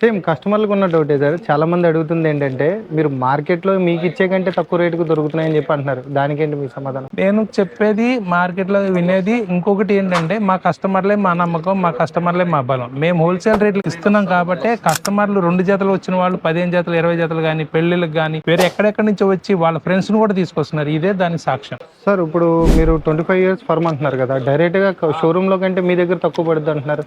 Same కస్టమర్‌లకు ఉన్న డౌటే సార్. చాలామంది అడుగుతుందేంటంటే, మీరు మార్కెట్‌లో మీకిచ్చే కంటే తక్కువ రేటుకి దొరుకుతున్నాయని జెప్పి అంటున్నారు. దానికేంటి మీ సమాధానం? నేను చెప్పేది మార్కెట్‌లో వినేది ఇంకొకటి ఏంటంటే, మా కస్టమర్‌లే మా నమ్మకం, మా కస్టమర్‌లే మా బలం. మేము హోల్‌సేల్ రేట్‌లకి ఇస్తున్నాం కాబట్టే కస్టమర్లు 2 జతలు వచ్చిన వాళ్ళు 15 జతలు, 20 జతలు గాని, పెళ్ళిళ్ళకి గాని, వేరే ఎక్కడెక్కడి నుంచో వచ్చి వాళ్ళ ఫ్రెండ్స్‌ని కూడా తీసుకొస్తున్నారు. ఇదే దానికి సాక్ష్యం. సార్ ఇప్పుడు మీరు 25 ఇయర్స్ ఫర్మ్ అంటున్నారు గదా! డైరెక్ట్‌గా షోరూమ్‌లో కంటే మీ దగ్గర తక్కువ పడుద్దంటున్నారు.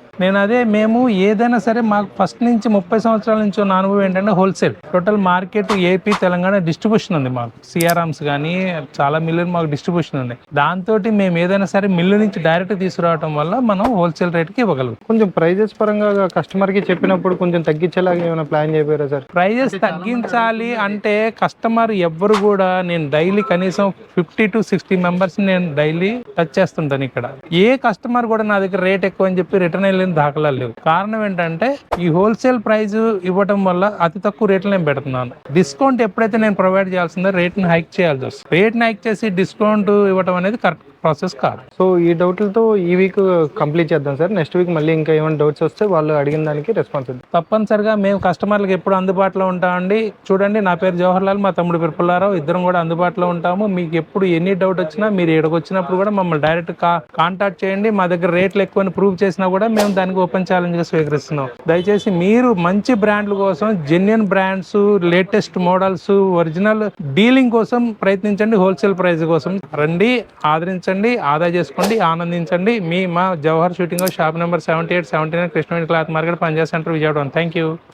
మేము ఏదైనా సరే మాకు ఫస్ట్ నుంచి 30 సంవత్సరాల నుంచి ఉన్న అనుభవం ఏంటంటే wholesale. Total market AP, Telangana distribution ఉంది మాకు. సిఆర్ఆర్మ్స్ గానీ, చాలా మిల్లులు మాకు డిస్ట్రిబ్యూషన్ ఉన్నాయి. దాంతోటి మేము ఏదైనా సరే మిల్లు నుంచి డైరెక్ట్ తీసుకురావడం వల్ల మనం హోల్‌సేల్ రేట్‌కి ఇవ్వగలుగుతాం. కొంచెం ప్రైజెస్ పరంగా కస్టమర్‌కి చెప్పినప్పుడు కొంచెం తగ్గించేలాగా ఏమైనా ప్లాన్ జేయకపోయారా సార్? ప్రైజెస్ తగ్గించాలి అంటే కస్టమర్ ఎవ్వరు కూడా నేను డైలీ కనీసం 50-60 మెంబర్స్ నేను డైలీ టచ్ చేస్తుంటాను ఇక్కడ. ఏ కస్టమర్ కూడా నా దగ్గర రేట్ ఎక్కువ అని చెప్పి రిటర్న్ వెళ్ళిన దాఖలాలు లేవు. కారణం ఏంటంటే ఈ హోల్సేల్ ప్రైస్ ఇవ్వడం వల్ల అతి తక్కువ రేట్లు నేను పెడుతున్నాను. డిస్కౌంట్ ఎప్పుడైతే నేను ప్రొవైడ్ చేయాల్సిందో రేట్ని హైక్ చేయాల్సి వస్తుంది. రేట్ని హైక్ చేసి డిస్కౌంట్ ఇవ్వడం అనేది కరెక్ట్ ప్రాసెస్ కాదు. సో, ఈ డౌట్‌లతో ఈ వీక్ కంప్లీట్ చేద్దాం సార్. నెక్స్ట్ వీక్ మళ్ళీ ఇంకా ఏమైనా డౌట్స్ వస్తే వాళ్ళు అడిగిన దానికి రెస్పాన్స్ ఇద్దాం. తప్పనిసరిగా మేము కస్టమర్లకు ఎప్పుడు అందుబాటులో ఉంటామండి. చూడండి, నా పేరు జవహర్లాల్, మా తమ్ముడు పేరు పుల్లారావు. ఇద్దరం కూడా అందుబాటులో ఉంటాము. మీకు ఎప్పుడు ఎనీ డౌట్ వచ్చినా మీరు ఇక్కడికి వచ్చినప్పుడు కూడా మమ్మల్ని డైరెక్ట్ కాంటాక్ట్ చేయండి. మా దగ్గర రేట్లు ఎక్కువని ప్రూవ్ చేసినా కూడా మేము దానికి ఓపెన్ ఛాలెంజ్గా స్వీకరిస్తున్నాం. దయచేసి మీరు మంచి బ్రాండ్ల కోసం, genuine brands, latest models, original dealing కోసం ప్రయత్నించండి. హోల్సేల్ ప్రైస్ కోసం రండి, ఆదరించండి, ఆదా చేసుకోండి, ఆనందించండి. మా Jawahar shooting shop number 78, 79 Krishnaveni cloth market, Punjab centre, Vijayawada. Thank you.